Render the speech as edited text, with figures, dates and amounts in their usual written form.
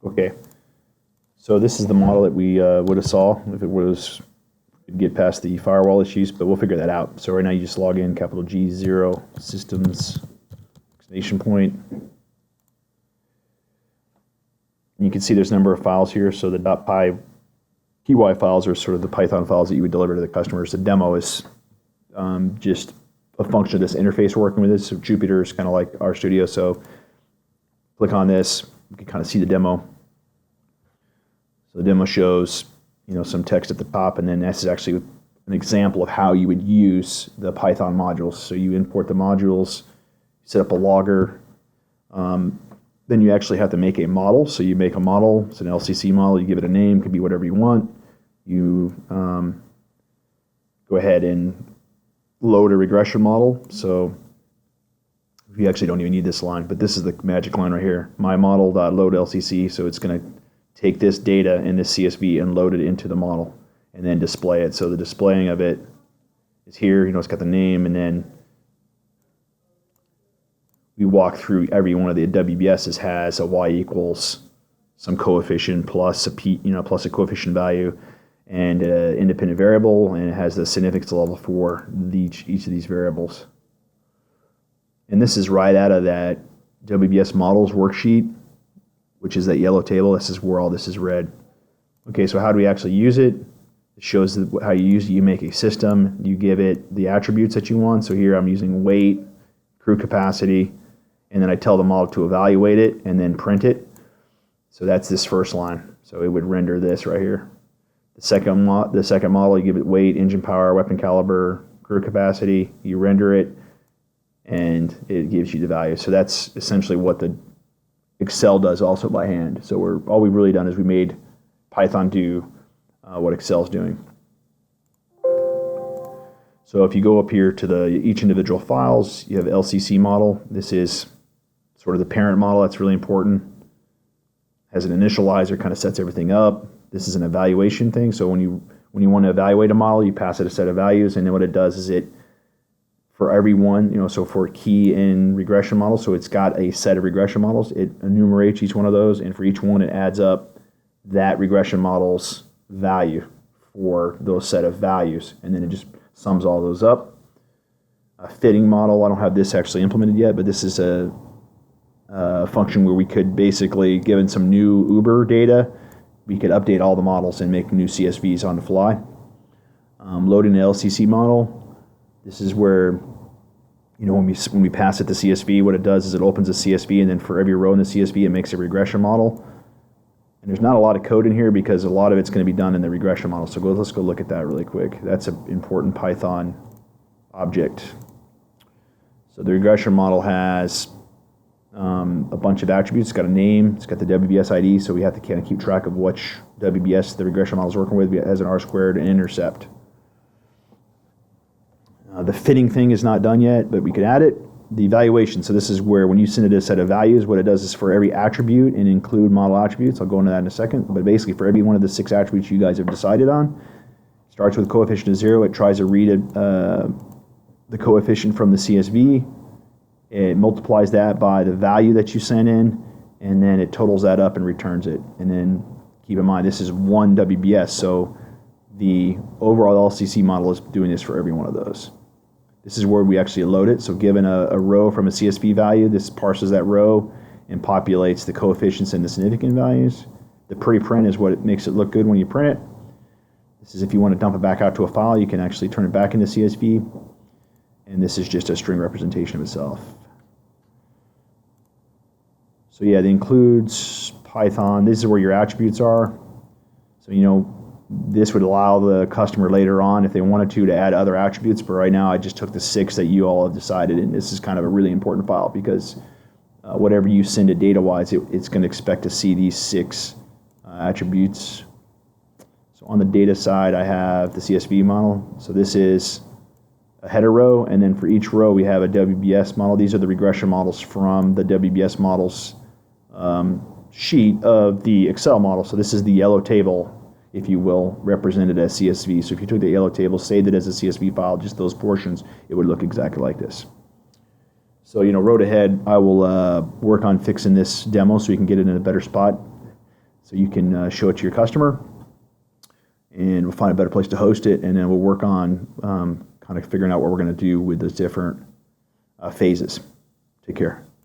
Okay, so this is the model that we would have saw if it was get past the firewall issues, but we'll figure that out. So right now you just log in, capital G0 systems exclamation point. And you can see there's a number of files here. So the .py files are sort of the Python files that you would deliver to the customers. The demo is just a function of this interface working with it. So Jupyter is kind of like RStudio. So click on this, you can kind of see the demo. So the demo shows, some text at the top, and then this is actually an example of how you would use the Python modules. So you import the modules, set up a logger, then you actually have to make a model. So you make a model, it's an LCC model, you give it a name, it could be whatever you want. You go ahead and load a regression model. So you actually don't even need this line, but this is the magic line right here, my model.load LCC. So it's going to take this data in this CSV and load it into the model and then display it. So the displaying of it is here, it's got the name, and then we walk through every one of the WBSs has a y equals some coefficient plus a p, plus a coefficient value and an independent variable, and it has the significance level for each of these variables. And this is right out of that WBS models worksheet, which is that yellow table. This is where all this is read. Okay, so how do we actually use it? It shows how you use it. You make a system, you give it the attributes that you want. So here I'm using weight, crew capacity, and then I tell the model to evaluate it and then print it. So that's this first line. So it would render this right here. The second model, you give it weight, engine power, weapon caliber, crew capacity, you render it, and it gives you the value. So that's essentially what the Excel does also by hand. So all we've really done is we made Python do what Excel's doing. So if you go up here to each individual files, you have LCC model. This is sort of the parent model. That's really important. Has an initializer, kind of sets everything up. This is an evaluation thing. So when you want to evaluate a model, you pass it a set of values, and then what it does is it, for every one, so for key in regression models, so it's got a set of regression models, it enumerates each one of those, and for each one it adds up that regression model's value for those set of values, and then it just sums all those up. A fitting model, I don't have this actually implemented yet, but this is a function where we could basically, given some new Uber data, we could update all the models and make new CSVs on the fly. Loading the LCC model. This is where, when we pass it the CSV, what it does is it opens a CSV, and then for every row in the CSV, it makes a regression model. And there's not a lot of code in here because a lot of it's going to be done in the regression model. So let's go look at that really quick. That's an important Python object. So the regression model has a bunch of attributes. It's got a name. It's got the WBS ID, so we have to kind of keep track of which WBS the regression model is working with. It has an R-squared and intercept. The fitting thing is not done yet, but we could add it. The evaluation, so this is where when you send it a set of values, what it does is for every attribute and include model attributes. I'll go into that in a second. But basically for every one of the 6 attributes you guys have decided on, starts with a coefficient of 0. It tries to read the coefficient from the CSV. It multiplies that by the value that you sent in, and then it totals that up and returns it. And then keep in mind, this is one WBS, so the overall LCC model is doing this for every one of those. This is where we actually load it. So given a row from a CSV value, this parses that row and populates the coefficients and the significant values. The pre-print is what makes it look good when you print it. This is if you want to dump it back out to a file, you can actually turn it back into CSV. And this is just a string representation of itself. So yeah, it includes Python. This is where your attributes are. So this would allow the customer later on, if they wanted to add other attributes, but right now I just took the 6 that you all have decided, and this is kind of a really important file because whatever you send it data-wise, it's going to expect to see these 6 attributes. So on the data side, I have the CSV model. So this is a header row, and then for each row we have a WBS model. These are the regression models from the WBS models sheet of the Excel model. So this is the yellow table, if you will, represented as CSV. So if you took the yellow table, saved it as a CSV file, just those portions, it would look exactly like this. So, road ahead, I will work on fixing this demo so we can get it in a better spot. So you can show it to your customer, and we'll find a better place to host it, and then we'll work on kind of figuring out what we're going to do with those different phases. Take care.